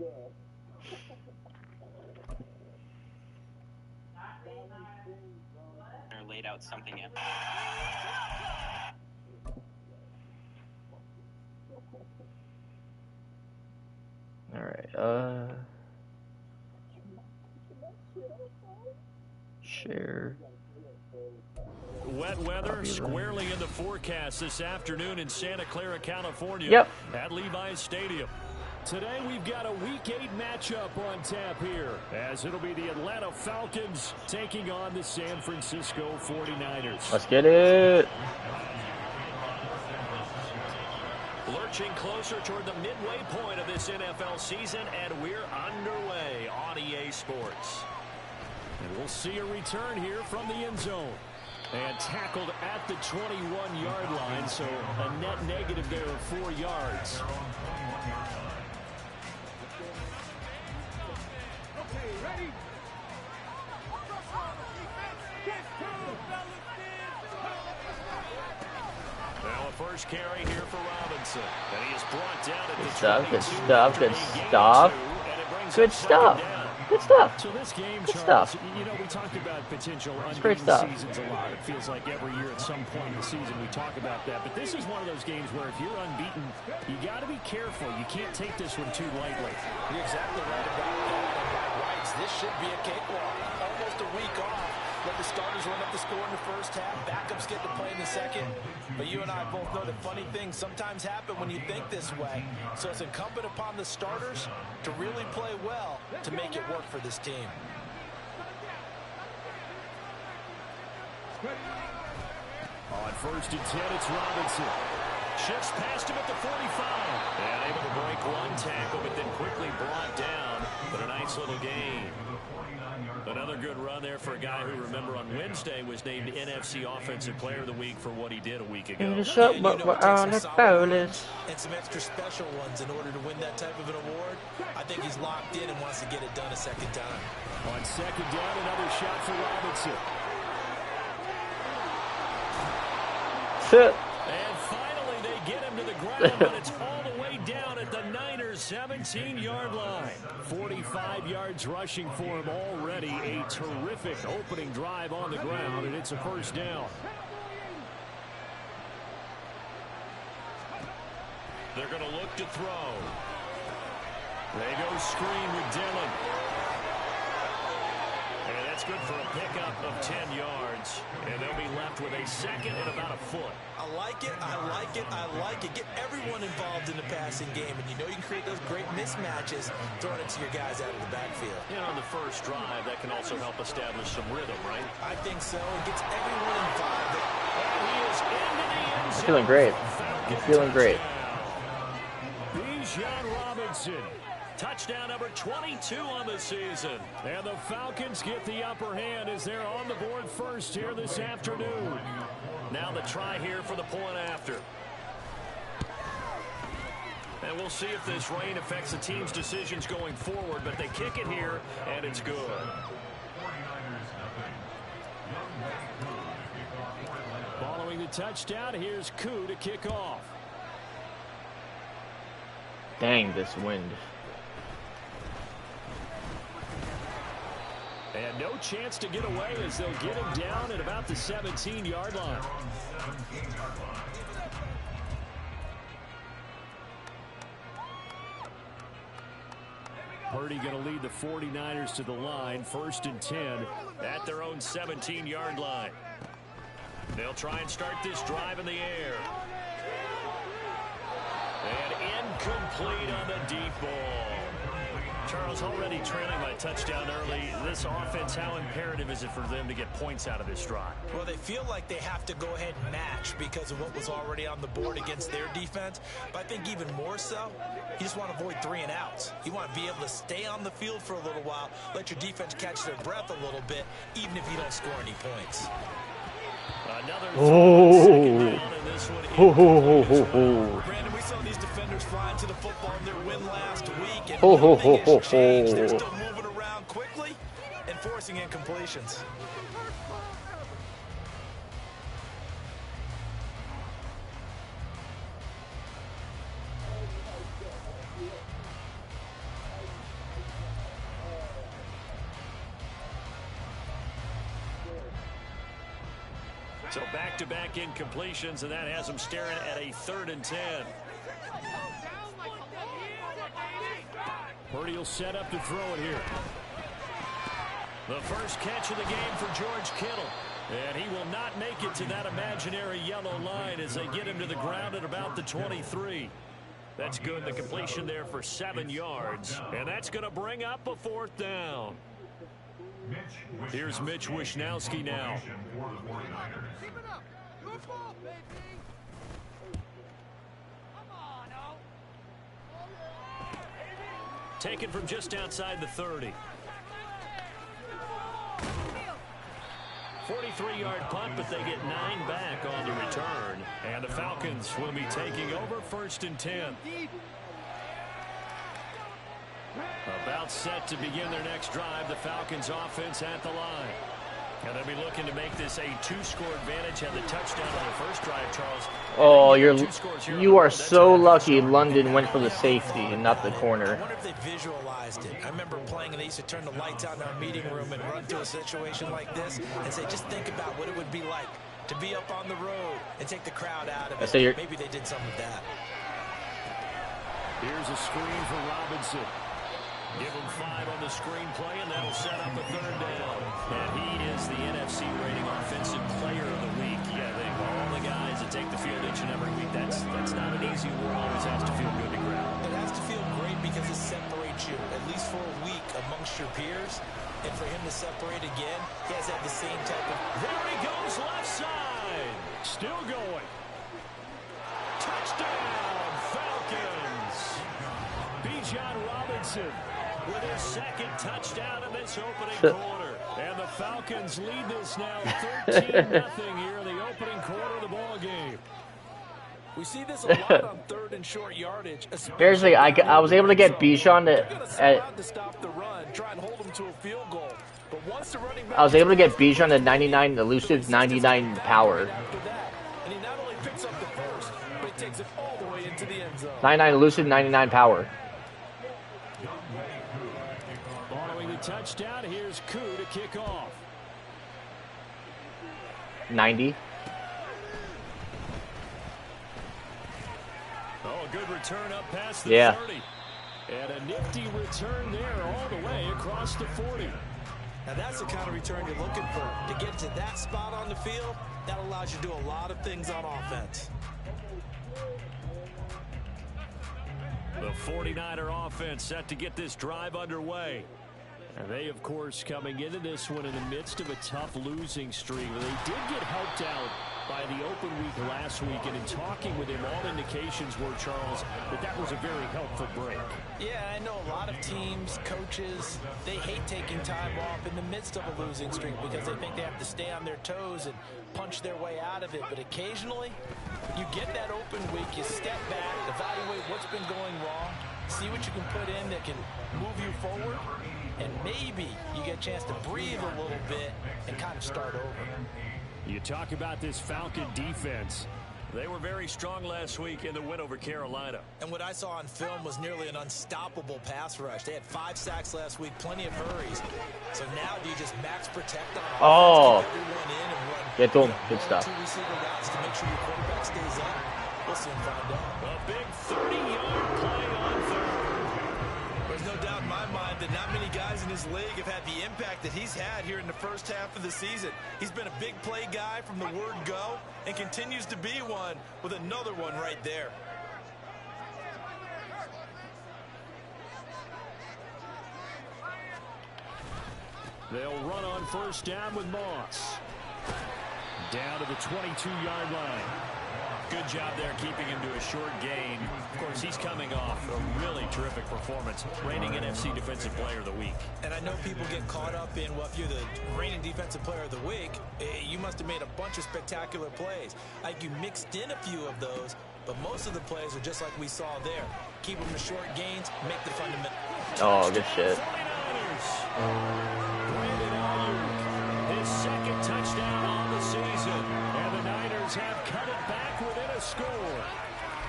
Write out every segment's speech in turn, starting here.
Or laid out something in. Alright, share. Wet weather squarely in the forecast this afternoon in Santa Clara, California. Yep. At Levi's Stadium. Today we've got a Week 8 matchup on tap here, as it'll be the Atlanta Falcons taking on the San Francisco 49ers. Let's get it. Lurching closer toward the midway point of this NFL season, and we're underway on EA Sports. And we'll see a return here from the end zone. And tackled at the 21-yard line, so a net negative there of 4 yards. Now a first carry here for Robinson. And he is brought down at the 22. Good stuff, good stuff. Good stuff. Good stuff. So this game, good Charles, stuff. You know, we talked about potential Great unbeaten stuff. seasons a lot. It feels like every year at some point in the season we talk about that. But this is one of those games where if you're unbeaten, you got to be careful. You can't take this one too lightly. You're exactly right about that. And by rights, this should be a cakewalk. Almost a week off. Let the starters run up the score in the first half. Backups get to play in the second. But you and I both know that funny things sometimes happen when you think this way. So it's incumbent upon the starters to really play well to make it work for this team. On first and 10, it's Robinson. Shifts past him at the 45. And able to break one tackle, but then quickly brought down. But a nice little gain. Another good run there for a guy who, remember, on Wednesday was named NFC Offensive Player of the Week for what he did a week ago. In the shop, but we're on the bonus. And some extra special ones in order to win that type of an award. I think he's locked in and wants to get it done a second time. On second down, another shot for Robinson. And finally, they get him to the ground, but it's all the way down at the Niners' 17-yard line. 45 yards rushing for him already. A terrific opening drive on the ground, and it's a first down. They're going to look to throw. They go screen with Dillon. And that's good for a pickup of 10 yards. And they'll be left with a second and about a foot. I like it, I like it, I like it. Get everyone involved in the passing game. And you know you can create those great mismatches throwing it to your guys out of the backfield. And on the first drive, that can also help establish some rhythm, right? I think so. It gets everyone involved. And he is into the end zone. Feeling great. I'm feeling great. Bijan Robinson. Touchdown number 22 on the season. And the Falcons get the upper hand as they're on the board first here this afternoon. Now the try here for the point after. And we'll see if this rain affects the team's decisions going forward, but they kick it here, and it's good. Following the touchdown, here's Koo to kick off. Dang, this wind. And no chance to get away as they'll get him down at about the 17-yard line. Purdy going to lead the 49ers to the line, first and 10 at their own 17-yard line. They'll try and start this drive in the air. And incomplete on the deep ball. Charles, already trailing by touchdown early. This offense, how imperative is it for them to get points out of this drive? Well, they feel like they have to go ahead and match because of what was already on the board against their defense. But I think even more so, you just want to avoid 3 and outs. You want to be able to stay on the field for a little while, let your defense catch their breath a little bit, even if you don't score any points. Another Oh. Brandon, we saw these defenders flying to the football in their win last week, and Ho, ho, nothing ho, has changed. They're ho. still moving around quickly and forcing incompletions. So back-to-back incompletions, and that has them staring at a 3rd and 10. Purdy will set up to throw it here. The first catch of the game for George Kittle. And he will not make it to that imaginary yellow line as they get him to the ground at about the 23. That's good. The completion there for 7 yards. And that's going to bring up a 4th down. Here's Mitch Wishnowsky now. Keep it up. Your ball, baby. Come on, Taken from just outside the 30. 43-yard punt, but they get 9 back on the return. And the Falcons will be taking over 1st and 10. About set to begin their next drive. The Falcons offense at the line. And they'll be looking to make this a 2-score advantage. Had the touchdown on their first drive, Charles. Oh, you are so lucky London went for the safety and not the corner. I wonder if they visualized it. I remember playing and they used to turn the lights out in our meeting room and run to a situation like this and say, just think about what it would be like to be up on the road and take the crowd out of it. Maybe they did something with that. Here's a screen for Robinson. Give him 5 on the screenplay, and that'll set up a 3rd down. And he is the NFC rating offensive player of the week. Yeah, they all the guys that take the field each and every week. That's not an easy war. Always has to feel good to ground. It has to feel great because it separates you, at least for a week, amongst your peers. And for him to separate again, he has to have the same type of... There he goes, left side. Still going. Touchdown, Falcons. Bijan Robinson with his 2nd touchdown in this opening quarter. And the Falcons lead this now 13-0 here in the opening quarter of the ball game. We see this a lot on 3rd and short yardage. Seriously, I was able to get Bijan to stop the run, try and hold him to a field goal. But once the running back, I was able to get Bijan at 99 elusive, 99 power. And he not only picks up the first, but he takes it all the way into the end zone. 99 elusive, 99 power. Following the touchdown, here's Koo to kick off. 90. Oh, a good return up past the 30. And a nifty return there all the way across the 40. Now that's the kind of return you're looking for. To get to that spot on the field, that allows you to do a lot of things on offense. The 49er offense set to get this drive underway. And they, of course, coming into this one in the midst of a tough losing streak. They did get helped out by the open week last week, and in talking with him, all indications were, Charles, that was a very helpful break. Yeah, I know a lot of teams, coaches, they hate taking time off in the midst of a losing streak because they think they have to stay on their toes and punch their way out of it. But occasionally, you get that open week, you step back, evaluate what's been going wrong, see what you can put in that can move you forward, and maybe you get a chance to breathe a little bit and kind of start over. You talk about this Falcon defense. They were very strong last week in the win over Carolina. And what I saw on film was nearly an unstoppable pass rush. They had 5 sacks last week, plenty of hurries. So now do you just max protect on offense, keep everyone in and run get to him. Good stuff. 2 receiver routes to make sure your quarterback stays up? We'll soon find out. A big 30-yard play on 3rd. There's no doubt in my mind that not many guys in his league have had the impact that he's had here in the first half of the season. He's been a big play guy from the word go and continues to be one with another one right there. They'll run on 1st down with Moss. Down to the 22-yard line. Good job there keeping him to a short gain. Of course, he's coming off a really terrific performance, reigning NFC Defensive Player of the Week. And I know people get caught up in, well, if you're the reigning Defensive Player of the Week, you must have made a bunch of spectacular plays. Like you mixed in a few of those, but most of the plays are just like we saw there. Keep them to short gains, make the fundamental. Oh, good shit. His 2nd touchdown on the season. And the Niners have cut it back within a score.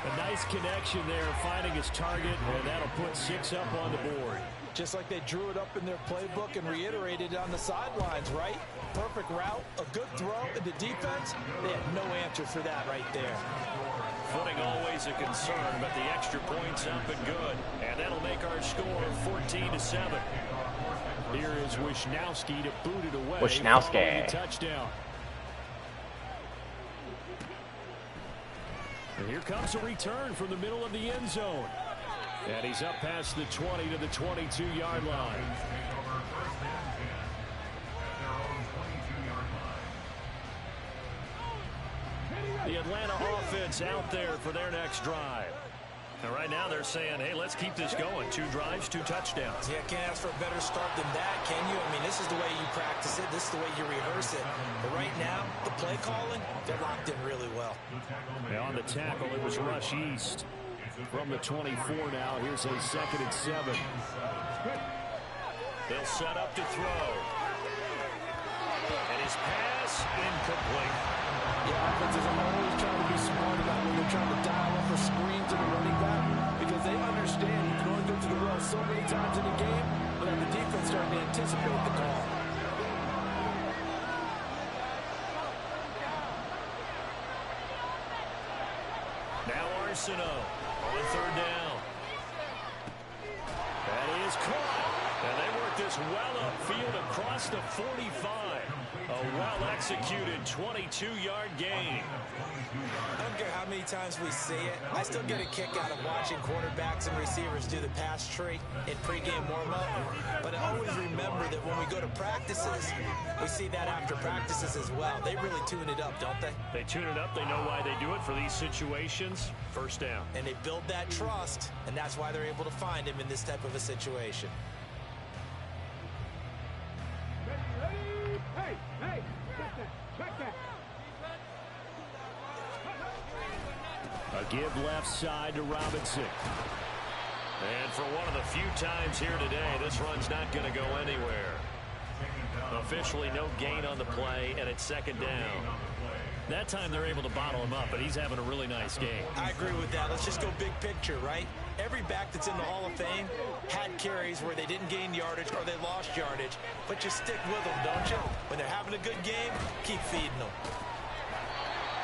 A nice connection there, finding his target, and that'll put 6 up on the board. Just like they drew it up in their playbook and reiterated it on the sidelines, right? Perfect route, a good throw, and the defense, they had no answer for that right there. Footing always a concern, but the extra point's up and good. And that'll make our score 14-7. Here is Wisnowski to boot it away. Wisnowski. Touchdown. And here comes a return from the middle of the end zone. And he's up past the 20 to the 22-yard line. The Atlanta offense out there for their next drive. And right now they're saying, hey, let's keep this going. 2 drives, 2 touchdowns. Yeah, can't ask for a better start than that, can you? I mean, this is the way you practice it. This is the way you rehearse it. But right now, the play calling, they're locked in really well. And on the tackle, it was Rush East. From the 24 now, here's a 2nd and 7. They'll set up to throw. And his pass incomplete. Yeah, offenses are always trying to be smart about when they're trying to dial up a screen to the running back because they understand you can only go to the well so many times in a game, but then the defense starting to anticipate the call. Now Arsenault on 3rd down. That is caught. And they work this well upfield across the 45. A well-executed 22-yard gain. I don't care how many times we see it. I still get a kick out of watching quarterbacks and receivers do the pass tree in pregame warm-up. But I always remember that when we go to practices, we see that after practices as well. They really tune it up, don't they? They tune it up. They know why they do it for these situations. 1st down. And they build that trust, and that's why they're able to find him in this type of a situation. A give left side to Robinson. And for one of the few times here today, this run's not going to go anywhere. Officially no gain on the play, and it's 2nd down. That time they're able to bottle him up, but he's having a really nice game. I agree with that. Let's just go big picture, right? Every back that's in the Hall of Fame had carries where they didn't gain yardage or they lost yardage, but you stick with them, don't you? When they're having a good game, keep feeding them.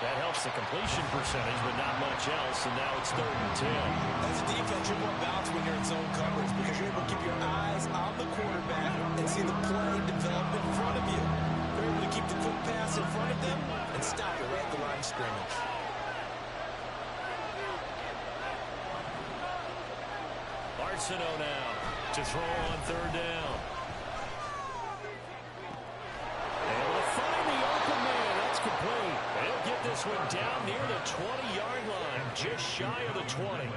That helps the completion percentage, but not much else, and now it's 3rd and 10. As a defense, you're more balanced when you're in zone coverage because you're able to keep your eyes on the quarterback and see the play develop in front of you. They're able to keep the quick pass in front of them and stop it right at the line of scrimmage. Arsenault now to throw on 3rd down. Able to find the open man. That's complete. They'll get this one down near the 20-yard line, just shy of the 20.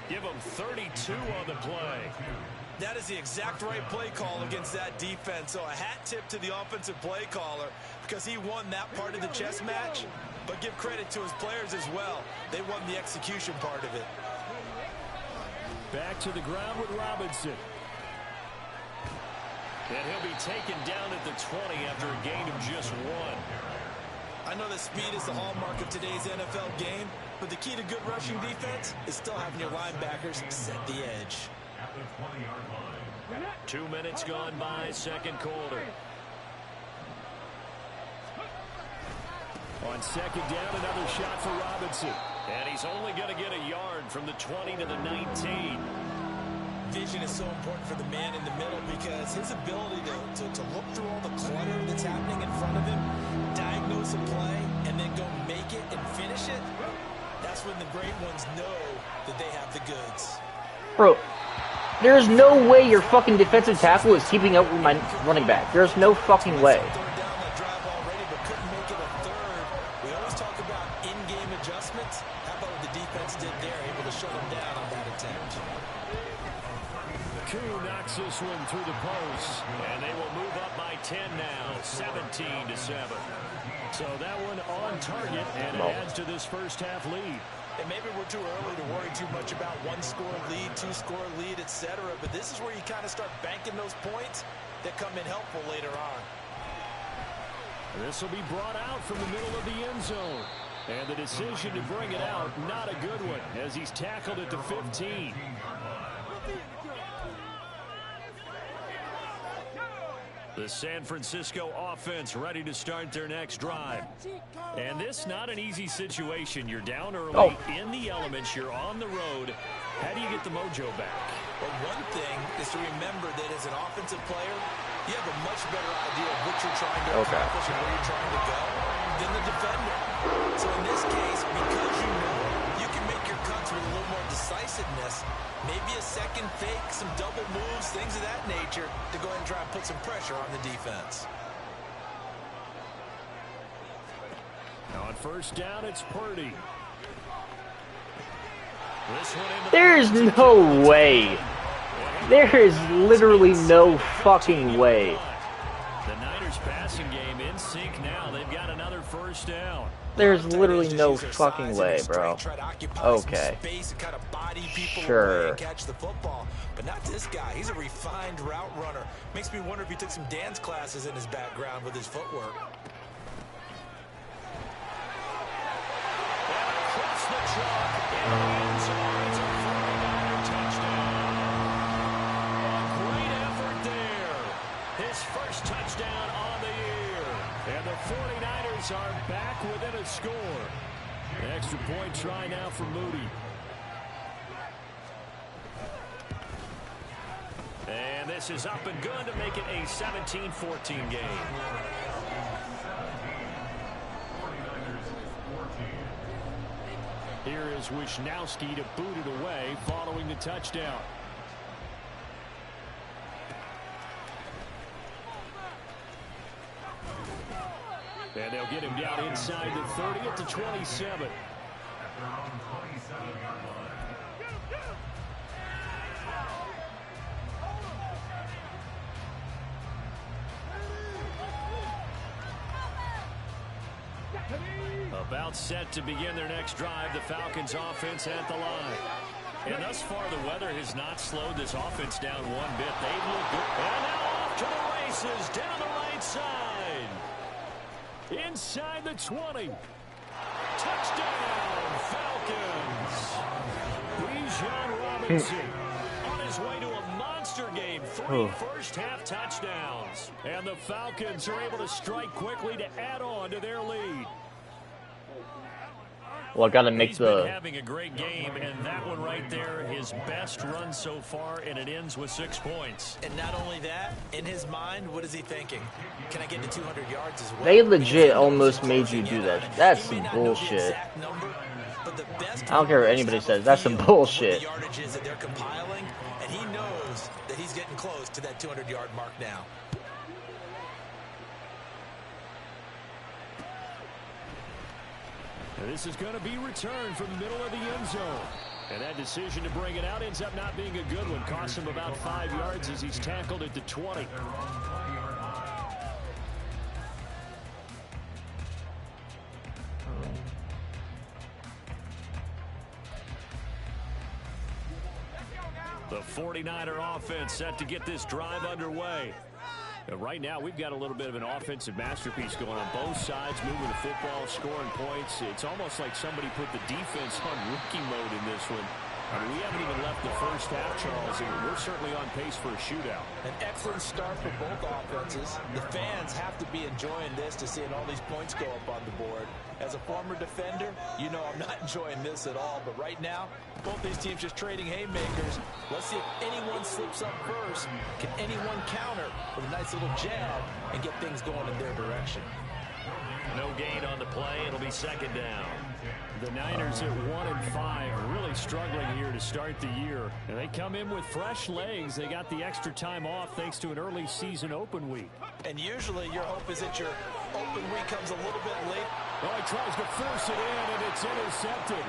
Give them 32 on the play. That is the exact right play call against that defense. So a hat tip to the offensive play caller because he won that part of the chess match. But give credit to his players as well. They won the execution part of it. Back to the ground with Robinson. And he'll be taken down at the 20 after a gain of just 1. I know that speed is the hallmark of today's NFL game, but the key to good rushing defense is still having your linebackers set the edge. 2 minutes gone by, 2nd quarter. On 2nd down, another shot for Robinson. And he's only going to get a yard from the 20 to the 19. Vision is so important for the man in the middle because his ability to look through all the clutter that's happening in front of him, diagnose a play, and then go make it and finish it, that's when the great ones know that they have the goods. Bro, there's no way your fucking defensive tackle is keeping up with my running back. There's no fucking way. Knocks this one through the post, and they will move up by 10 now, 17-7. So that one on target, and it adds to this first half lead. And maybe we're too early to worry too much about 1-score lead, 2-score lead, etc. But this is where you kind of start banking those points that come in helpful later on. This will be brought out from the middle of the end zone. And the decision to bring it out, not a good one, as he's tackled at the 15. The San Francisco offense ready to start their next drive. And this not an easy situation. You're down early, in the elements, you're on the road. How do you get the mojo back? Well, one thing is to remember that as an offensive player, you have a much better idea of what you're trying to accomplish and where you're trying to go than the defender. So in this case, because you can make your cuts with a little more decisiveness, maybe a second fake, some double moves, things of that nature, to go ahead and try and put some pressure on the defense. On first down, it's Purdy. There's no way. There is literally no fucking way. The Niners passing game in sync now. They've got another first down. There's literally no fucking way, bro. Okay. Sure. Catch the football, but not this guy. He's a refined route runner. Makes me wonder if he took some dance classes in his background with his footwork. Across the truck, in the end zone, it's a 49er touchdown. A great effort there. His first touchdown on the year. And the 49ers are back within a score. An extra point try now for Moody. And this is up and good to make it a 17-14 game. Here is Wisnowski to boot it away following the touchdown. And they'll get him down inside the 30 at the 27. About set to begin their next drive, the Falcons offense at the line. And thus far, the weather has not slowed this offense down one bit. They've looked good. And now off to the races, down the right side. Inside the 20. Touchdown, Falcons. Bijan Robinson on his way to a monster game. 3 first-half touchdowns. And the Falcons are able to strike quickly to add on to their lead. Well, I gotta make He's the. been having a great game, and that one right there, his best run so far, and it ends with 6 points. And not only that, in his mind, what is he thinking? Can I get to 200 yards as well? They legit almost made you do that. That's some bullshit. I don't care what anybody says. That's some bullshit. The yardage is that they're compiling, and he knows that he's getting close to that 200-yard mark now. And this is going to be returned from the middle of the end zone. And that decision to bring it out ends up not being a good one. Costs him about 5 yards as he's tackled at the 20. The 49er offense set to get this drive underway. Right now, we've got a little bit of an offensive masterpiece going on both sides, moving the football, scoring points. It's almost like somebody put the defense on rookie mode in this one. I mean, we haven't even left the first half, Charles, and we're certainly on pace for a shootout. An excellent start for both offenses. The fans have to be enjoying this to seeing all these points go up on the board. As a former defender, you know I'm not enjoying this at all. But right now, both these teams just trading haymakers. Let's see if anyone slips up first. Can anyone counter with a nice little jab and get things going in their direction? No gain on the play. It'll be second down. The Niners at 1-5 are really struggling here to start the year. And they come in with fresh legs. They got the extra time off thanks to an early season open week. And usually your hope is that your open week comes a little bit late. Oh, he tries to force it in, and it's intercepted.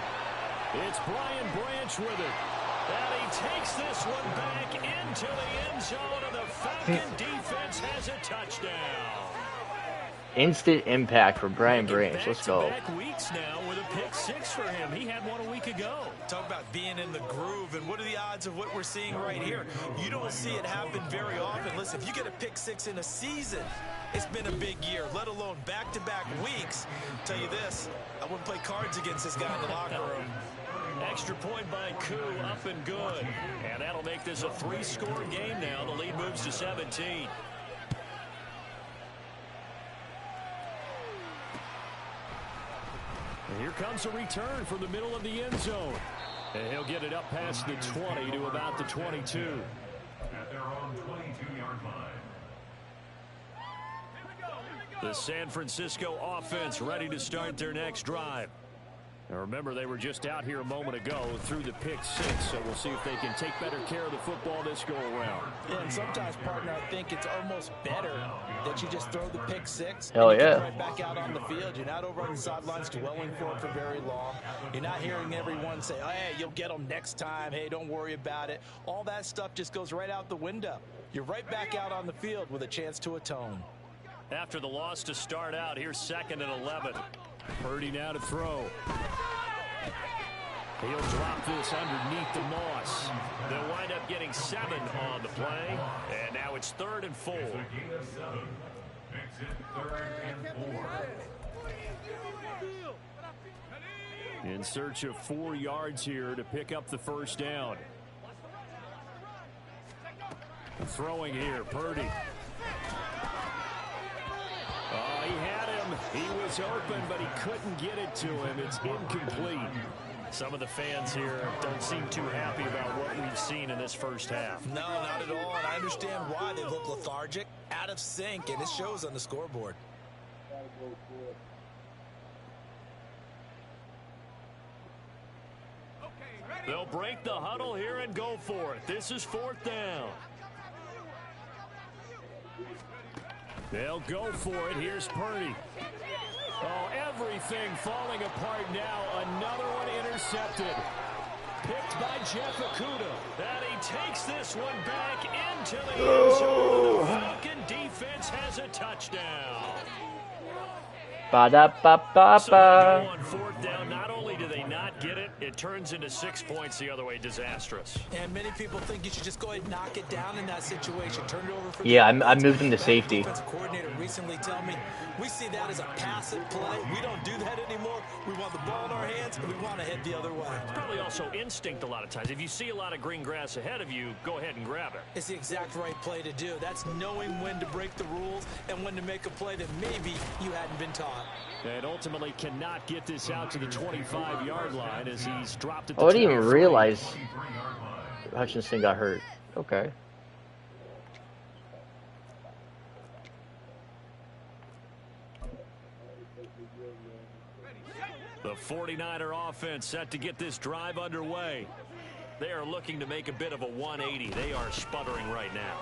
It's Brian Branch with it. And he takes this one back into the end zone, and the Falcon defense has a touchdown. Instant impact for Brian Branch. Let's go. Back weeks now with a pick 6 for him. He had one a week ago. Talk about being in the groove, and what are the odds of what we're seeing right here? You don't see it happen very often. Listen, if you get a pick 6 in a season, it's been a big year, let alone back-to-back weeks. Tell you this, I wouldn't play cards against this guy in the locker room. Extra point by Koo, up and good. And that'll make this a 3-score game now. The lead moves to 17. And here comes a return from the middle of the end zone. And he'll get it up past the 20 to about the 22. At their own 22-yard line. The San Francisco offense ready to start their next drive. Now remember, they were just out here a moment ago through the pick 6, so we'll see if they can take better care of the football this go-around. Yeah, and sometimes, partner, I think it's almost better that you just throw the pick 6. Hell and you yeah. get right back out on the field. You're not over on the sidelines dwelling for it for very long. You're not hearing everyone say, oh, hey, you'll get them next time. Hey, don't worry about it. All that stuff just goes right out the window. You're right back out on the field with a chance to atone. After the loss to start out, here's 2nd and 11. Purdy now to throw. He'll drop this underneath the Moss. They'll wind up getting 7 on the play. And now it's 3rd and 4. Gain of 7. Makes it 3rd and 4. In search of 4 yards here to pick up the first down. Throwing here, Purdy. Oh, he had him. He was open, but he couldn't get it to him. It's incomplete. Some of the fans here don't seem too happy about what we've seen in this first half. No, not at all, and I understand why. They look lethargic, out of sync, and it shows on the scoreboard. They'll break the huddle here and go for it. This is 4th down. They'll go for it. Here's Purdy. Oh, everything falling apart now. Another one intercepted. Picked by Jeff Okudah. And he takes this one back into the end zone. The Falcon defense has a touchdown. Ba-da-ba-ba-ba. So they go on 4th down. Not only do they not get it, it turns into 6 points the other way. Disastrous. And many people think you should just go ahead and knock it down in that situation. Turn it over for Yeah, I moved him to safety. Defensive coordinator recently tell me we see that as a passive play. We don't do that anymore. We want the ball in our hands, and we want to head the other way. It's probably also instinct a lot of times. If you see a lot of green grass ahead of you, go ahead and grab it. It's the exact right play to do. That's knowing when to break the rules and when to make a play that maybe you hadn't been taught. And ultimately cannot get this out to the 25-yard line as he's dropped it. Oh, I didn't even realize Hutchinson got hurt. Okay. The 49er offense set to get this drive underway. They are looking to make a bit of a 180. They are sputtering right now.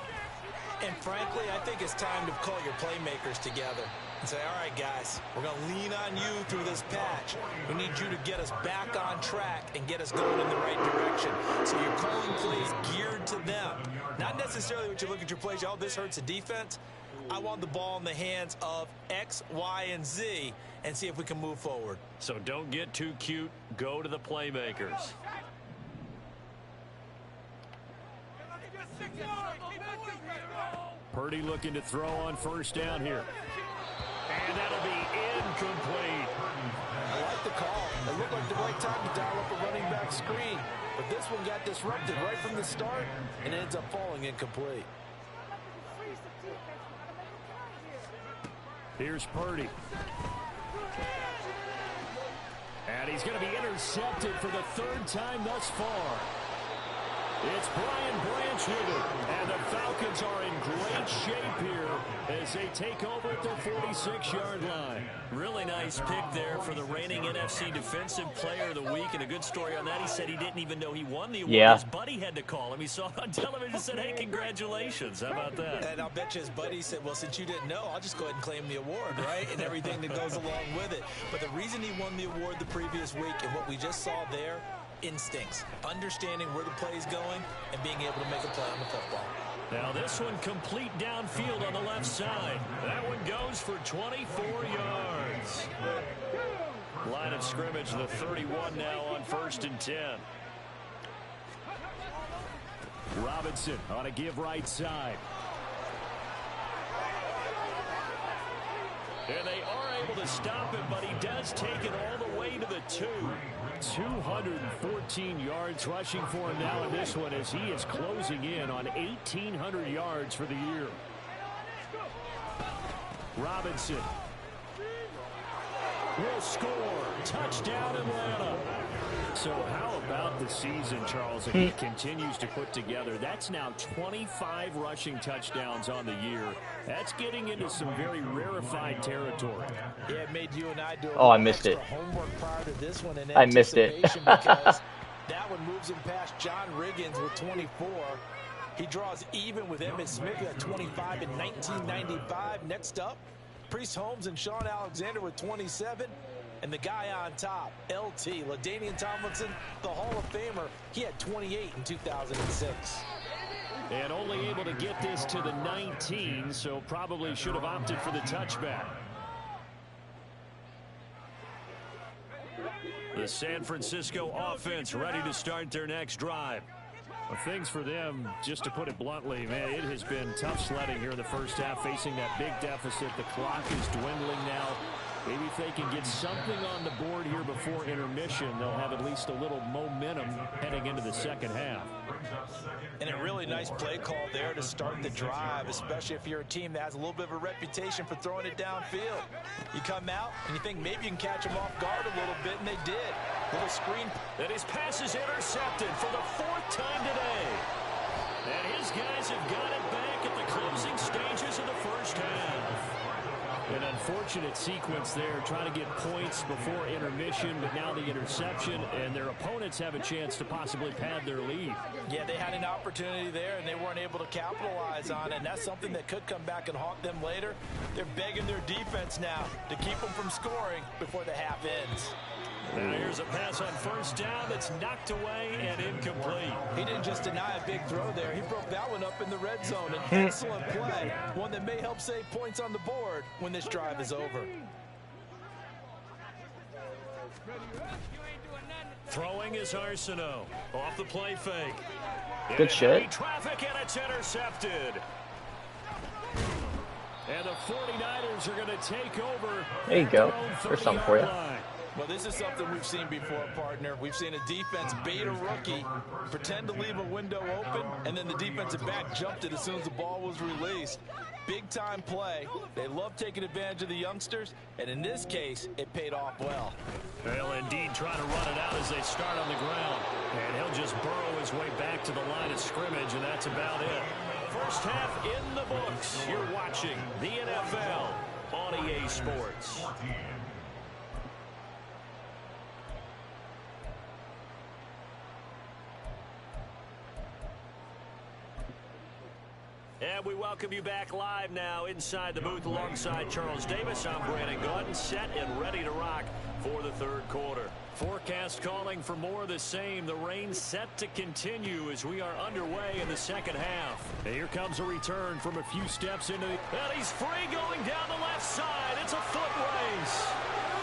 And frankly, I think it's time to call your playmakers together and say, all right, guys, we're going to lean on you through this patch. We need you to get us back on track and get us going in the right direction. So you're calling plays geared to them. Not necessarily what you look at your plays, oh, this hurts the defense. I want the ball in the hands of X, Y, and Z and see if we can move forward. So don't get too cute. Go to the playmakers. Purdy looking to throw on 1st down here. And that'll be incomplete. I like the call. It looked like the right time to dial up a running back screen. But this one got disrupted right from the start and it ends up falling incomplete. Here's Purdy. And he's going to be intercepted for the 3rd time thus far. It's Brian Branch with it. And the Falcons are in great shape here as they take over at their 46-yard line. Really nice pick there for the reigning NFC Defensive Player of the Week. And a good story on that, he said he didn't even know he won the award. Yeah. His buddy had to call him. He saw it on television and said, hey, congratulations. How about that? And I'll bet you his buddy said, well, since you didn't know, I'll just go ahead and claim the award, right? And everything that goes along with it. But the reason he won the award the previous week and what we just saw there, instincts, understanding where the play is going and being able to make a play on the football. Now this one complete downfield on the left side. That one goes for 24 yards. Line of scrimmage, the 31 now on 1st and 10. Robinson on a give right side. And they are able to stop him, but he does take it all the way to the 2. 214 yards rushing for him now in this one as he is closing in on 1,800 yards for the year. Robinson will score. Touchdown, Atlanta. So how about the season, Charles, that he continues to put together? That's now 25 rushing touchdowns on the year. That's getting into some very rarefied territory. Yeah, it made you and I do I missed it. homework prior to this one. In I missed it. because that one moves him past John Riggins with 24. He draws even with Emmitt Smith at 25 in 1995. Next up, Priest Holmes and Sean Alexander with 27. And the guy on top, LT, LaDainian Tomlinson, the Hall of Famer, he had 28 in 2006. And only able to get this to the 19, so probably should have opted for the touchback. The San Francisco offense ready to start their next drive. Well, things for them, just to put it bluntly, man, it has been tough sledding here in the first half, facing that big deficit. The clock is dwindling now. Maybe if they can get something on the board here before intermission, they'll have at least a little momentum heading into the second half. And a really nice play call there to start the drive, especially if you're a team that has a little bit of a reputation for throwing it downfield. You come out and you think maybe you can catch them off guard a little bit, and they did. Little screen. And his pass is intercepted for the 4th time today. And his guys have got it back at the closing stages of the first half. An unfortunate sequence there, trying to get points before intermission, but now the interception, and their opponents have a chance to possibly pad their lead. Yeah, they had an opportunity there, and they weren't able to capitalize on it, and that's something that could come back and haunt them later. They're begging their defense now to keep them from scoring before the half ends. Now here's a pass on 1st down that's knocked away and incomplete. He didn't just deny a big throw there. He broke that one up in the red zone. An excellent play. One that may help save points on the board when this drive is over. Throwing is Arsenault. Off the play fake. Good shit. Traffic, and it's intercepted. And the 49ers are going to take over. There you go. There's something for you. Well, this is something we've seen before, partner. We've seen a defense bait a rookie, pretend to leave a window open, and then the defensive back jumped it as soon as the ball was released. Big-time play. They love taking advantage of the youngsters, and in this case, it paid off well. They'll indeed try to run it out as they start on the ground. And he'll just burrow his way back to the line of scrimmage, and that's about it. First half in the books. You're watching the NFL on EA Sports. And we welcome you back live now inside the booth alongside Charles Davis. I'm Brandon Gordon, set and ready to rock for the 3rd quarter. Forecast calling for more of the same. The rain set to continue as we are underway in the second half. And here comes a return from a few steps into the... And he's free going down the left side. It's a foot race.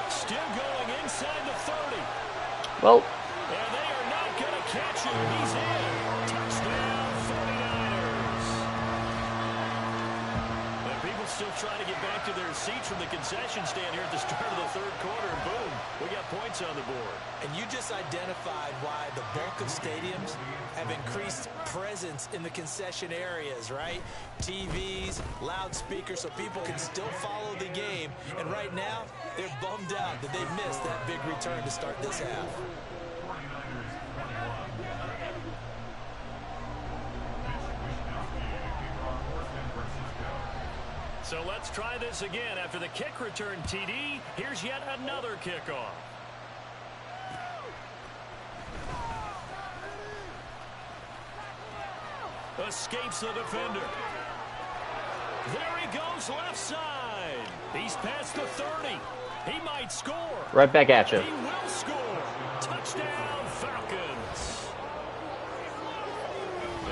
Still going inside the 30. Well. And they are not going to catch him. He's in. Touchdown, 49ers. And people still trying to get back to their seats from the concession stand here at the start of the 3rd quarter. And boom, we got points on the board. And you just identified why the bulk of stadiums have increased presence in the concession areas, right? TVs, loudspeakers, so people can still follow the game. And right now, they're bummed out that they missed that big return to start this half. So let's try this again. After the kick return TD, here's yet another kickoff. Escapes the defender. There he goes left side. He's past the 30. He might score. Right back at you. He will score. Touchdown, Falcons.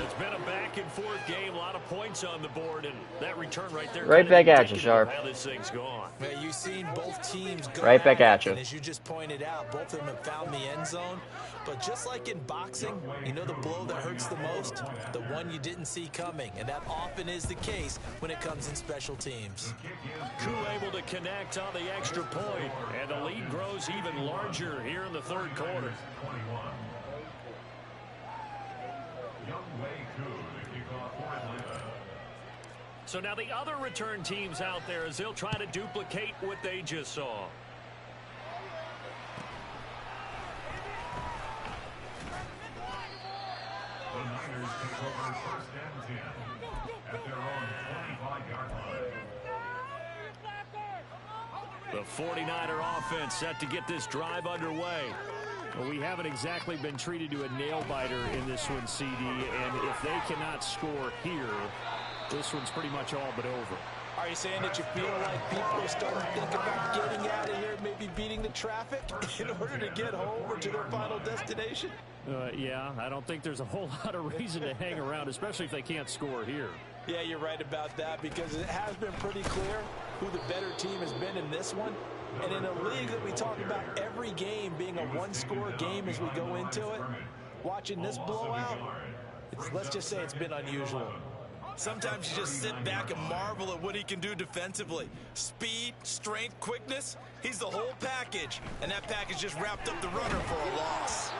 It's been a back-and-forth game. A lot of points on the board, and that return right there. Right back at you, Sharp. How this thing's gone. Man, you've seen both teams go right back at you. And as you just pointed out, both of them have found the end zone. But just like in boxing, you know the blow that hurts the most? The one you didn't see coming. And that often is the case when it comes in special teams. Koo able to connect on the extra point, and the lead grows even larger here in the third quarter. So now the other return teams out there as they'll try to duplicate what they just saw. The Niners take over first and 10 at their own 25-yard line. The 49er offense set to get this drive underway. Well, we haven't exactly been treated to a nail-biter in this one, CD, and if they cannot score here, this one's pretty much all but over. Are you saying that you feel like people are starting to think about getting out of here, maybe beating the traffic in order to get home or to their final destination? Yeah, I don't think there's a whole lot of reason to hang around, especially if they can't score here. Yeah, you're right about that because it has been pretty clear who the better team has been in this one. And in a league that we talk about every game being a one-score game as we go into it, watching this blowout, let's just say it's been unusual. Sometimes you just sit back and marvel at what he can do defensively. Speed, strength, quickness, he's the whole package. And that package just wrapped up the runner for a loss.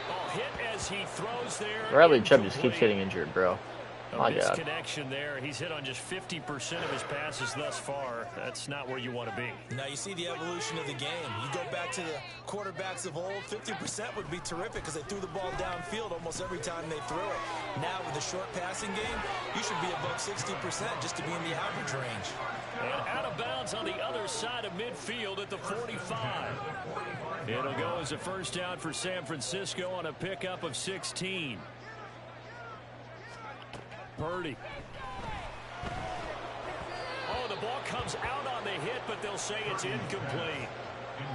Oh, hit as he throws there. Bradley Chubb just keeps getting injured, bro. My God. Misconnection there. He's hit on just 50% of his passes thus far. That's not where you want to be. Now you see the evolution of the game. You go back to the quarterbacks of old, 50% would be terrific because they threw the ball downfield almost every time they threw it. Now with the short passing game, you should be above 60% just to be in the average range. And out of bounds on the other side of midfield at the 45. It'll go as a first down for San Francisco on a pickup of 16. Purdy. Oh, the ball comes out on the hit, but they'll say it's incomplete.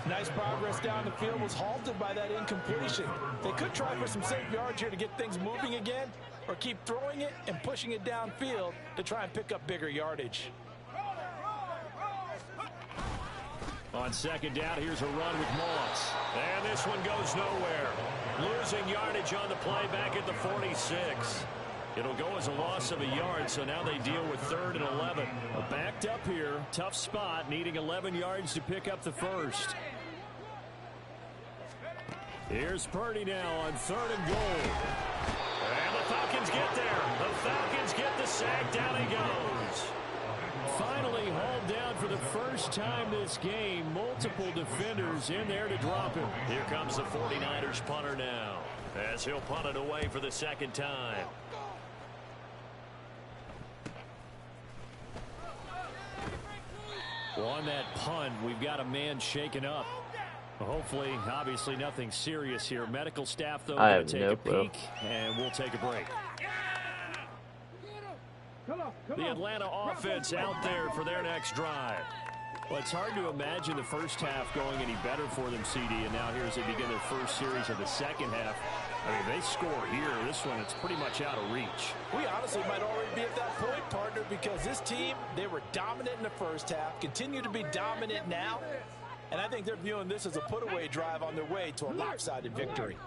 Nice progress down the field was halted by that incompletion. They could try for some safe yards here to get things moving again, or keep throwing it and pushing it downfield to try and pick up bigger yardage. On second down, here's a run with Moss. And this one goes nowhere. Losing yardage on the play back at the 46. It'll go as a loss of a yard, so now they deal with 3rd and 11. Backed up here, tough spot, needing 11 yards to pick up the first. Here's Purdy now on 3rd and goal. And the Falcons get there. The Falcons get the sack. Down he goes. Finally hauled down for the first time this game. Multiple defenders in there to drop him. Here comes the 49ers punter now, as he'll punt it away for the second time. Well, on that punt, we've got a man shaken up. Hopefully, obviously nothing serious here. Medical staff, though, going to take a peek, and we'll take a break. The Atlanta offense out there for their next drive. Well, it's hard to imagine the first half going any better for them, CD, and now here as they begin their first series of the second half. I mean, they score here. This one, it's pretty much out of reach. We honestly might already be at that point, partner, because this team, they were dominant in the first half, continue to be dominant now, and I think they're viewing this as a put-away drive on their way to a lopsided victory.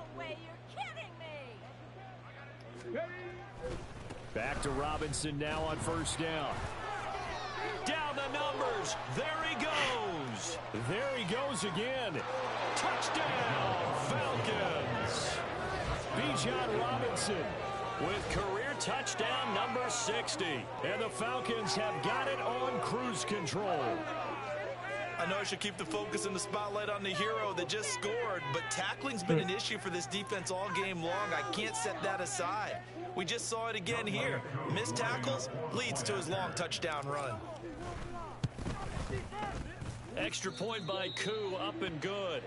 Back to Robinson now on first down. Down the numbers. There he goes. There he goes again. Touchdown, Falcons. Bijan Robinson with career touchdown number 60. And the Falcons have got it on cruise control. I know I should keep the focus and the spotlight on the hero that just scored, but tackling's been an issue for this defense all game long. I can't set that aside. We just saw it again here. Missed tackles leads to his long touchdown run. Extra point by Koo, up and good.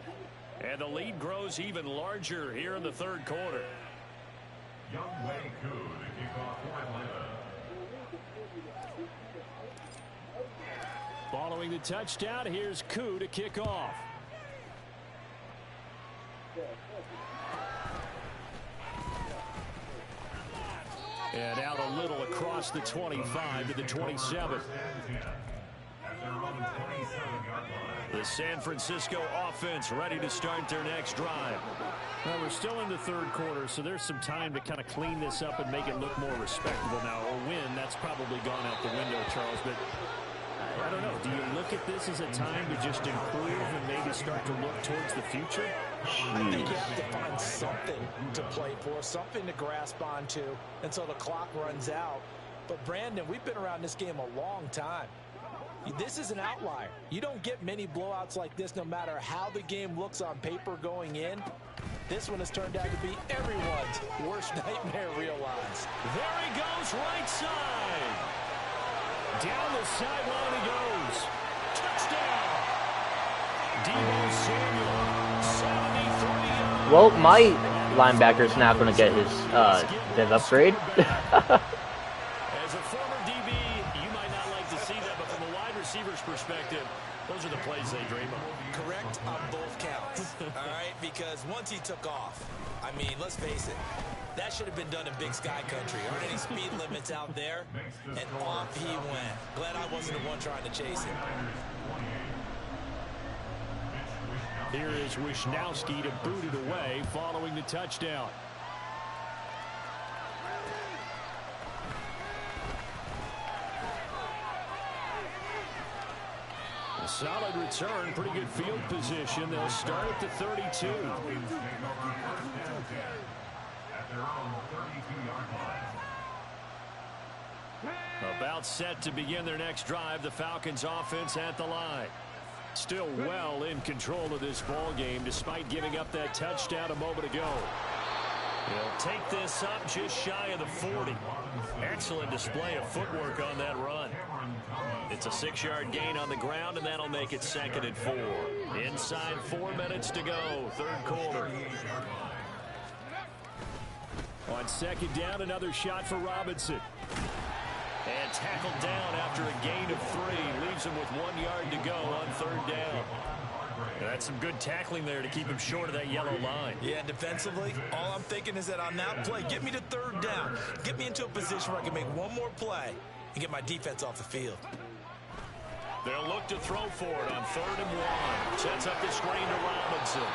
And the lead grows even larger here in the third quarter. Youngwei Koo to kick off for Atlanta. Following the touchdown, here's Koo to kick off. And out a little across the 25 to the 27. The San Francisco offense ready to start their next drive. Well, we're still in the third quarter, so there's some time to kind of clean this up and make it look more respectable now. A win, that's probably gone out the window, Charles, but I don't know. Do you look at this as a time to just improve and maybe start to look towards the future? I think you have to find something to play for, something to grasp onto until the clock runs out. But, Brandon, we've been around this game a long time. This is an outlier. You don't get many blowouts like this no matter how the game looks on paper going in. This one has turned out to be everyone's worst nightmare realized. There he goes, right side. Down the sideline he goes. Touchdown. Deebo Samuel, 73 yards. Well, my linebacker's not going to get his dev upgrade. As a former DB, you might not like to see that, but from a wide receiver's perspective, those are the plays they dream of. Correct on both counts, all right? Because once he took off, I mean, let's face it, that should have been done in Big Sky Country. Aren't any speed limits out there? And off he went. Glad I wasn't the one trying to chase him. Here is Wisnowski to boot it away following the touchdown. A solid return, pretty good field position. They'll start at the 32. About set to begin their next drive. The Falcons offense at the line. Still well in control of this ball game despite giving up that touchdown a moment ago. They'll take this up just shy of the 40. Excellent display of footwork on that run. It's a 6-yard gain on the ground, and that'll make it 2nd and 4. Inside 4 minutes to go, third quarter. On 2nd down, another shot for Robinson. And tackled down after a gain of 3. Leaves him with 1 yard to go on 3rd down. That's some good tackling there to keep him short of that yellow line. Yeah, defensively, all I'm thinking is that on that play, get me to 3rd down. Get me into a position where I can make one more play and get my defense off the field. They'll look to throw for it on 3rd and 1. Sets up the screen to Robinson.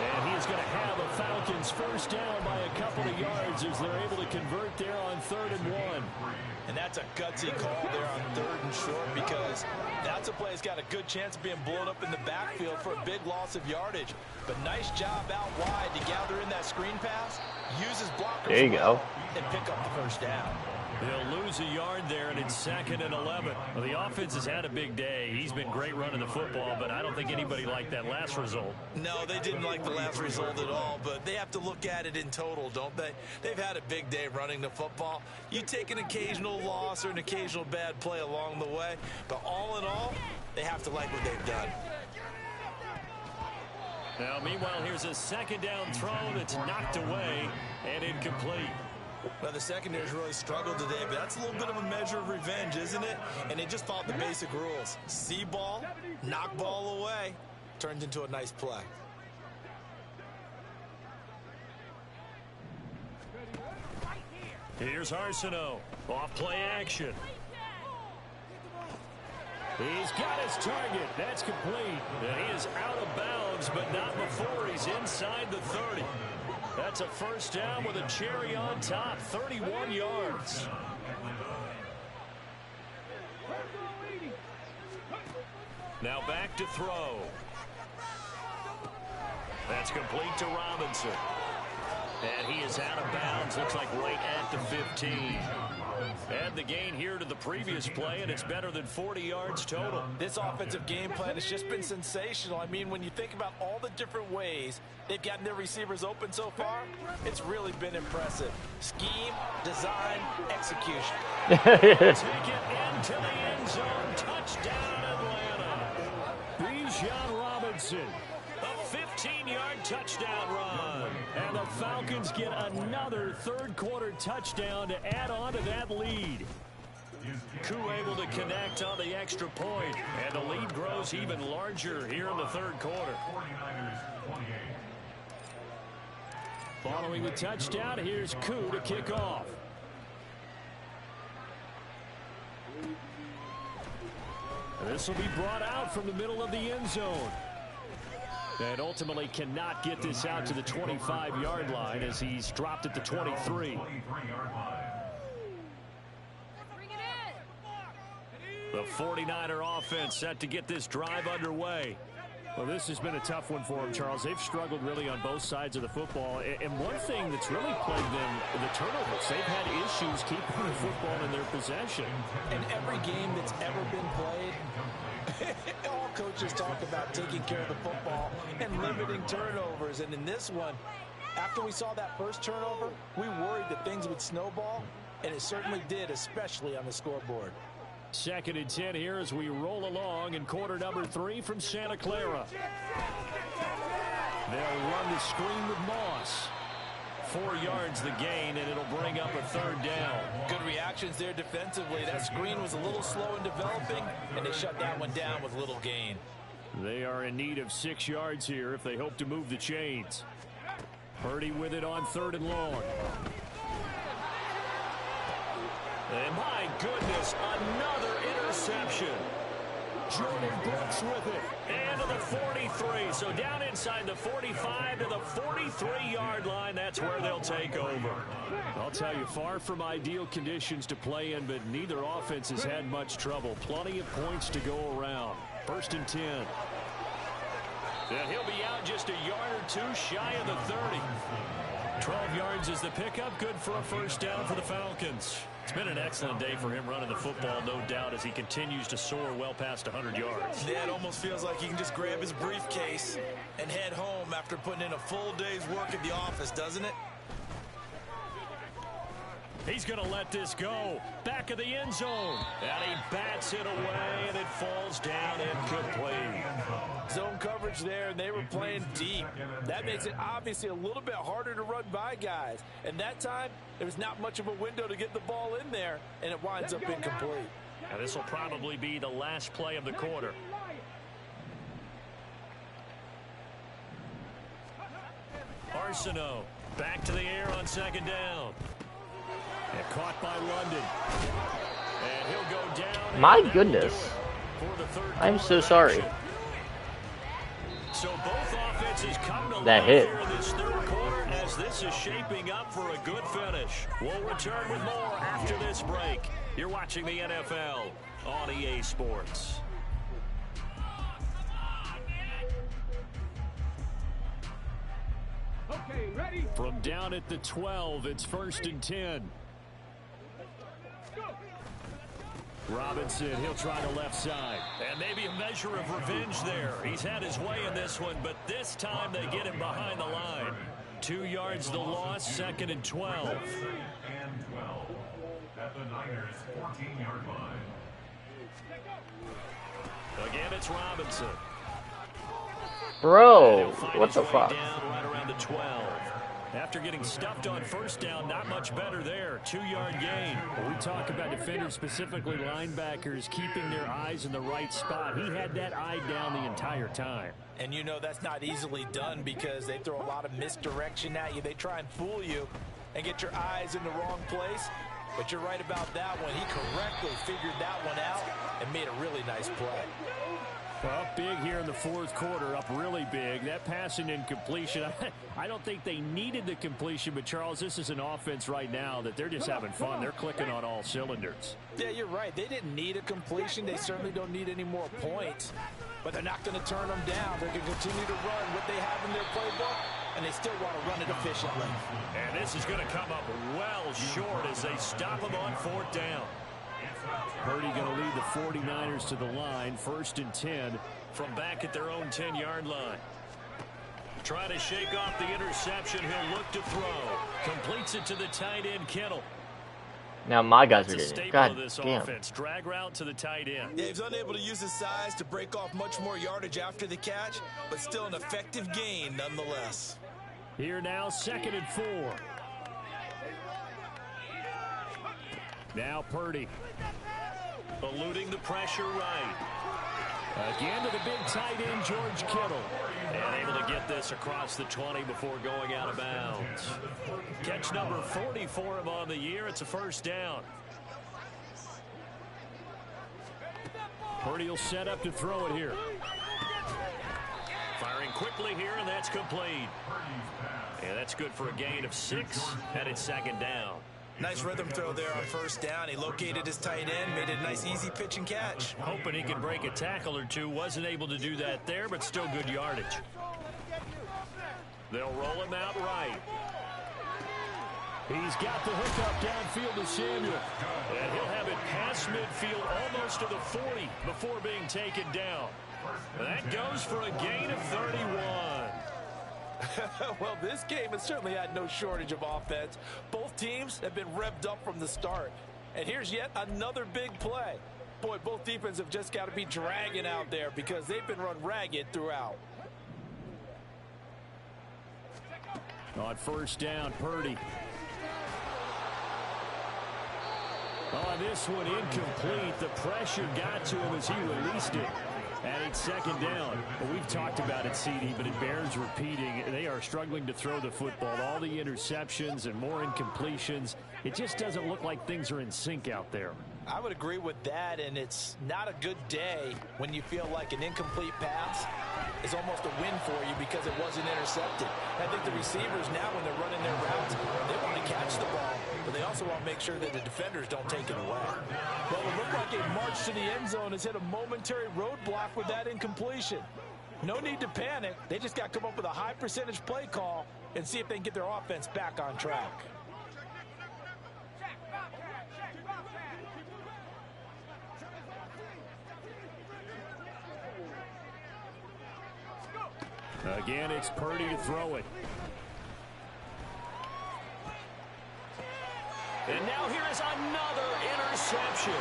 And he's going to have a Falcons first down by a couple of yards as they're able to convert there on 3rd and 1. And that's a gutsy call there on 3rd and short because that's a play that's got a good chance of being blown up in the backfield for a big loss of yardage. But nice job out wide to gather in that screen pass, use his blockers There you go. and pick up the first down. They'll lose a yard there, and it's 2nd and 11. Well, the offense has had a big day. He's been great running the football, but I don't think anybody liked that last result. No, they didn't like the last result at all, but they have to look at it in total, don't they? They've had a big day running the football. You take an occasional loss or an occasional bad play along the way, but all in all, they have to like what they've done. Now, meanwhile, here's a 2nd down throw that's knocked away and incomplete. Well, the secondary's really struggled today, but that's a little bit of a measure of revenge, isn't it? And they just followed the basic rules. See ball, knock ball away, turned into a nice play. Here's Arsenault. Off play action. He's got his target. That's complete. And he is out of bounds, but not before he's inside the 30. That's a first down with a cherry on top, 31 yards. Now back to throw. That's complete to Robinson. And he is out of bounds, looks like right at the 15. Add the gain here to the previous play, and it's better than 40 yards total. This offensive game plan has just been sensational. I mean, when you think about all the different ways they've gotten their receivers open so far, it's really been impressive. Scheme, design, execution. Take it into the end zone. Touchdown, Atlanta. Bijan Robinson. A 15-yard touchdown run. And the Falcons get another third-quarter touchdown to add on to that lead. Koo able to connect on the extra point, and the lead grows even larger here in the third quarter. 49ers 28. Following the touchdown, here's Koo to kick off. And this will be brought out from the middle of the end zone. And ultimately cannot get this out to the 25-yard line as he's dropped at the 23. The 49er offense set to get this drive underway. Well, this has been a tough one for them, Charles. They've struggled really on both sides of the football. And one thing that's really plagued them, the turnovers. They've had issues keeping the football in their possession. In every game that's ever been played, all coaches talk about taking care of the football and limiting turnovers. And in this one, after we saw that first turnover, we worried that things would snowball, and it certainly did, especially on the scoreboard. 2nd and 10 here as we roll along in quarter number 3 from Santa Clara. They'll run the screen with Moss. 4 yards the gain, and it'll bring up a 3rd down. Good reactions there defensively. That screen was a little slow in developing, and they shut that one down with little gain. They are in need of 6 yards here if they hope to move the chains. Purdy with it on 3rd and long. And my goodness, another interception. Jordan Brooks with it. And to the 43. So down inside the 45 to the 43-yard line. That's where they'll take over. I'll tell you, far from ideal conditions to play in, but neither offense has had much trouble. Plenty of points to go around. 1st and 10. And he'll be out just a yard or 2 shy of the 30. 12 yards is the pickup. Good for a 1st down for the Falcons. It's been an excellent day for him running the football, no doubt, as he continues to soar well past 100 yards. Yeah, it almost feels like he can just grab his briefcase and head home after putting in a full day's work at the office, doesn't it? He's going to let this go. Back of the end zone. And he bats it away, and it falls down incomplete. Zone coverage there, and they were playing deep. That makes it obviously a little bit harder to run by guys. And that time, there was not much of a window to get the ball in there, and it winds up incomplete. Now this will probably be the last play of the quarter. Arsenault back to the air on 2nd down. And caught by London. And he'll go down. My goodness. I'm so sorry. So both offenses come to that hit. Here in this 3rd quarter as this is shaping up for a good finish. We'll return with more after this break. You're watching the NFL on EA Sports. Okay, ready? From down at the 12, it's 1st and 10. Robinson, he'll try the left side. And maybe a measure of revenge there. He's had his way in this one, but this time they get him behind the line. 2 yards the loss, 2nd and 12. 2nd and 12 at the Niners' 14-yard line. Again, it's Robinson. Bro, what the fuck? Down right around the 12. After getting stuffed on 1st down, not much better there. 2-yard gain. When we talk about defenders, specifically linebackers, keeping their eyes in the right spot. He had that eye down the entire time. And you know that's not easily done because they throw a lot of misdirection at you. They try and fool you and get your eyes in the wrong place. But you're right about that one. He correctly figured that one out and made a really nice play. Well, up big here in the 4th quarter, up really big. That passing incompletion, I don't think they needed the completion, but Charles, this is an offense right now that they're just having fun. They're clicking on all cylinders. Yeah, you're right. They didn't need a completion. They certainly don't need any more points, but they're not going to turn them down. They're going to continue to run what they have in their playbook, and they still want to run it efficiently. And this is going to come up well short as they stop them on 4th down. Purdy going to lead the 49ers to the line, 1st and 10. From back at their own 10-yard line. Trying to shake off the interception. He'll look to throw. Completes it to the tight end, Kittle. Now my guys are It's a getting it. staple God of this damn. offense. Drag route to the tight end. Yeah, he's unable to use his size to break off much more yardage after the catch, but still an effective gain nonetheless. Here now, 2nd and 4. Now Purdy. Eluding the pressure right. Again to the big tight end, George Kittle. And able to get this across the 20 before going out of bounds. Catch number 40 for him on the year. It's a first down. Purdy will set up to throw it here. Firing quickly here, and that's complete. And that's good for a gain of 6, and it's second down. Nice rhythm throw there on first down. He located his tight end, made it a nice easy pitch and catch. Hoping he could break a tackle or two. Wasn't able to do that there, but still good yardage. They'll roll him out right. He's got the hook up downfield to Samuel. And he'll have it past midfield almost to the 40 before being taken down. That goes for a gain of 31. Well, this game has certainly had no shortage of offense. Both teams have been revved up from the start. And here's yet another big play. Boy, both defenses have just got to be dragging out there because they've been run ragged throughout. On first down, Purdy. On this one, incomplete. The pressure got to him as he released it. And it's second down. Well, we've talked about it, CD, but it bears repeating. They are struggling to throw the football. All the interceptions and more incompletions. It just doesn't look like things are in sync out there. I would agree with that, and it's not a good day when you feel like an incomplete pass is almost a win for you because it wasn't intercepted. I think the receivers now, when they're running their routes, they want to catch the ball, but they also want to make sure that the defenders don't take it away. Well, it looked like a march to the end zone has hit a momentary roadblock with that incompletion. No need to panic. They just got to come up with a high percentage play call and see if they can get their offense back on track. Again, it's Purdy to throw it. And now here is another interception.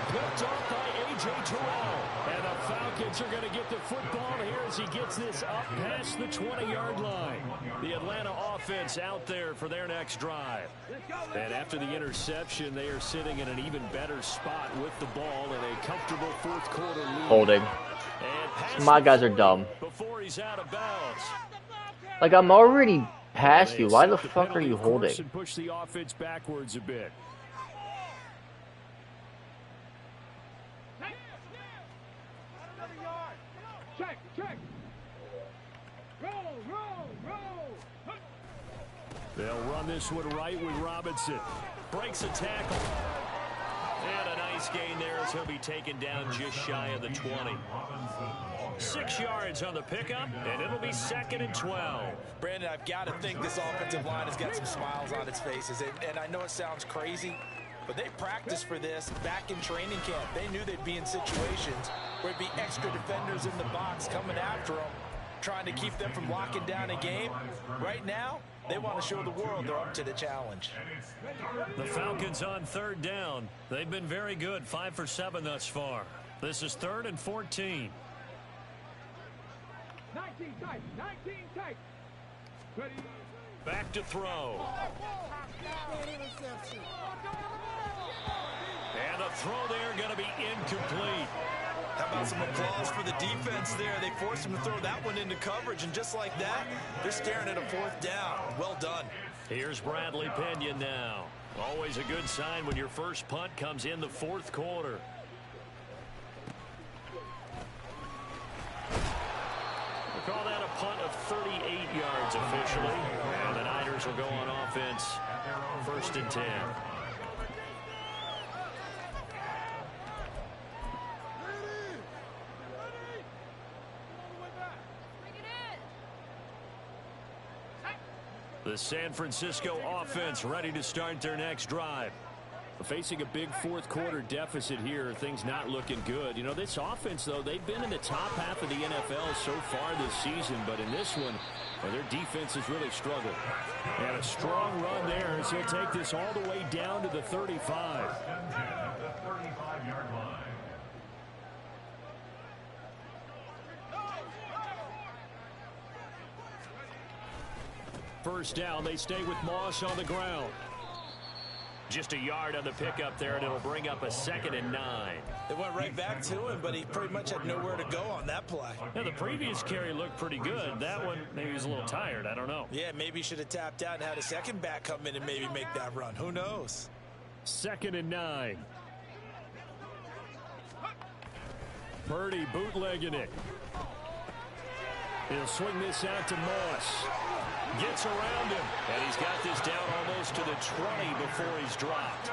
Picked off by A.J. Terrell. And the Falcons are going to get the football here as he gets this up past the 20-yard line. The Atlanta offense out there for their next drive. And after the interception, they are sitting in an even better spot with the ball in a comfortable fourth quarter lead. Holding. My guys are dumb. Before he's out of bounds. Like, I'm already past you. Why the fuck are you holding? And push the offense backwards a bit. They'll run this one right with Robinson. Breaks a tackle. And a nice gain there as he'll be taken down just shy of the 20. 6 yards on the pickup, and it'll be second and 12. Brandon, I've got to think this offensive line has got some smiles on its faces. And I know it sounds crazy, but they practiced for this back in training camp. They knew they'd be in situations where it'd be extra defenders in the box coming after them, trying to keep them from locking down a game. Right now, they want to show the world they're up to the challenge. The Falcons on third down. They've been very good, 5 for 7 thus far. This is 3rd and 14. 19 tight, 19 tight. Ready. Back to throw. And a throw there going to be incomplete. How about some applause for the defense there? They forced him to throw that one into coverage, and just like that, they're staring at a 4th down. Well done. Here's Bradley Pinion now. Always a good sign when your first punt comes in the 4th quarter. We'll call that a punt of 38 yards officially. And the Niners will go on offense. 1st and 10. The San Francisco offense ready to start their next drive. Facing a big 4th quarter deficit here, things not looking good. You know, this offense, though, they've been in the top half of the NFL so far this season, but in this one, well, their defense has really struggled. And a strong run there as he'll take this all the way down to the 35. At the 35-yard line. First down, they stay with Moss on the ground. Just a yard on the pickup there, and it'll bring up a 2nd and 9. They went right back to him, but he pretty much had nowhere to go on that play. Now, the previous carry looked pretty good. That one, maybe he was a little tired. I don't know. Yeah, maybe he should have tapped out and had a second back come in and maybe make that run. Who knows? 2nd and 9. Purdy bootlegging it. He'll swing this out to Moss. Gets around him, and he's got this down almost to the 20 before he's dropped.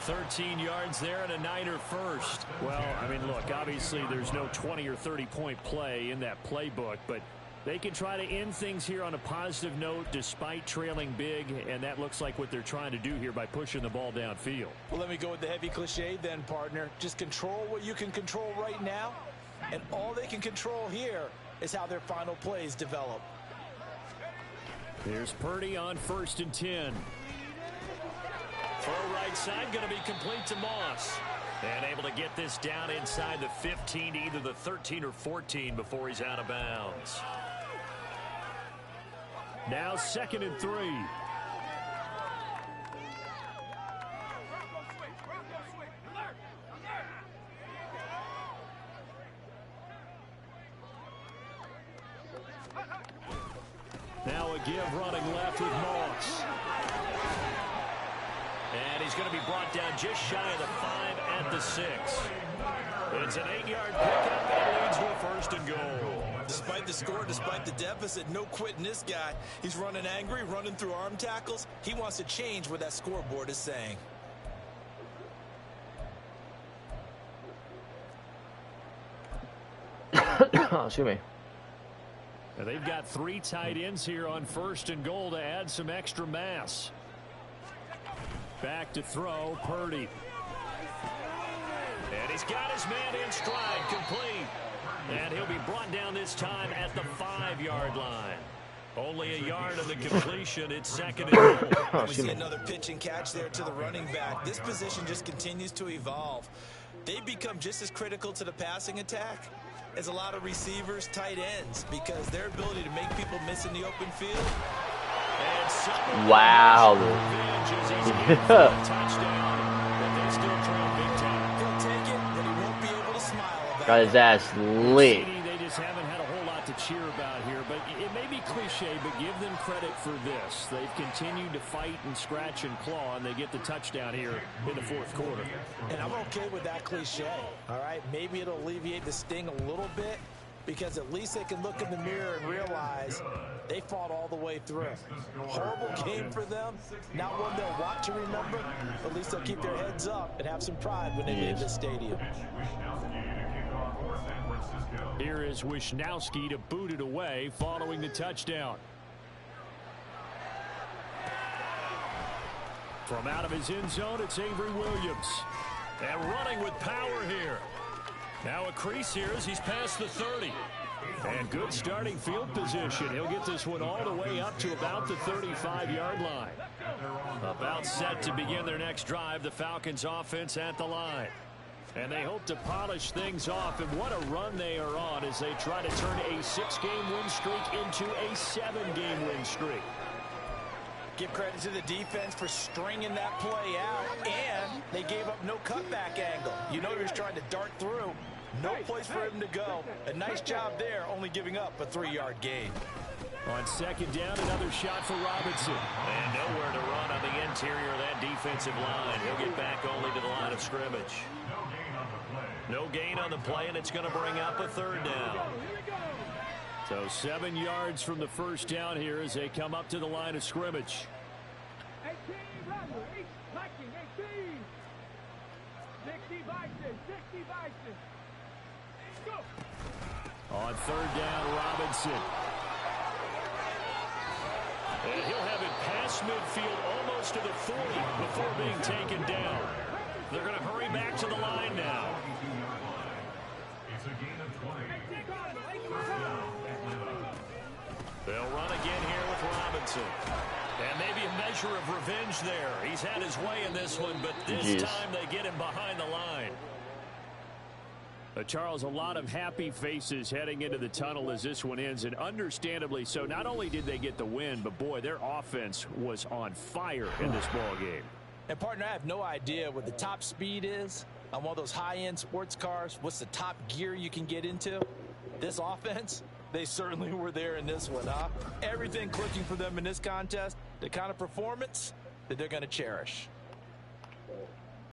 13 yards there and a Niner first. Well, I mean, look, obviously there's no 20 or 30-point play in that playbook, but they can try to end things here on a positive note despite trailing big, and that looks like what they're trying to do here by pushing the ball downfield. Well, let me go with the heavy cliche then, partner. Just control what you can control right now, and all they can control here is how their final plays develop. Here's Purdy on 1st and 10. Throw right side, going to be complete to Moss. And able to get this down inside the 15, either the 13 or 14 before he's out of bounds. Now 2nd and 3. Now a give running left with Moss. And he's going to be brought down just shy of the 5 at the 6. It's an 8-yard pickup that leads to a 1st and goal. Despite the score, despite the deficit, no quitting this guy. He's running angry, running through arm tackles. He wants to change what that scoreboard is saying. Excuse me. Now they've got 3 tight ends here on 1st and goal to add some extra mass. Back to throw, Purdy. And he's got his man in stride, complete. And he'll be brought down this time at the 5-yard line. Only a yard on the completion. It's 2nd and goal. We see another pitch and catch there to the running back. This position just continues to evolve. They become just as critical to the passing attack as a lot of receivers, tight ends, because their ability to make people miss in the open field. Wow. Got his ass lit. They just haven't had a whole lot to cheer about here, but it may be cliche, but give them credit for this. They've continued to fight and scratch and claw, and they get the touchdown here in the 4th quarter. And I'm okay with that cliche, all right? Maybe it'll alleviate the sting a little bit, because at least they can look in the mirror and realize they fought all the way through. Horrible game for them, not one they'll want to remember, but at least they'll keep their heads up and have some pride when they leave the stadium. Here is Wisnowski to boot it away following the touchdown. From out of his end zone, it's Avery Williams. And running with power here. Now a crease here as he's past the 30. And good starting field position. He'll get this one all the way up to about the 35-yard line. About set to begin their next drive, the Falcons offense at the line. And they hope to polish things off, and what a run they are on as they try to turn a 6-game win streak into a 7-game win streak. Give credit to the defense for stringing that play out, and they gave up no cutback angle. You know he was trying to dart through. No place for him to go. A nice job there, only giving up a 3-yard gain. On 2nd down, another shot for Robinson. And nowhere to run on the interior of that defensive line. He'll get back only to the line of scrimmage. No gain on the play, and it's going to bring up a 3rd down. So 7 yards from the 1st down here as they come up to the line of scrimmage. 18, Russell, each touching, 18. 60 Bison, 60 Bison. Go. On 3rd down, Robinson. And he'll have it past midfield almost to the 40 before being taken down. They're going to hurry back to the line now. They'll run again here with Robinson. And maybe a measure of revenge there. He's had his way in this one, but this time they get him behind the line. Charles, a lot of happy faces heading into the tunnel as this one ends, and understandably so. Not only did they get the win, but boy, their offense was on fire in this ball game. And, partner, I have no idea what the top speed is on one of those high-end sports cars. What's the top gear you can get into? This offense, they certainly were there in this one, huh? Everything clicking for them in this contest, the kind of performance that they're going to cherish.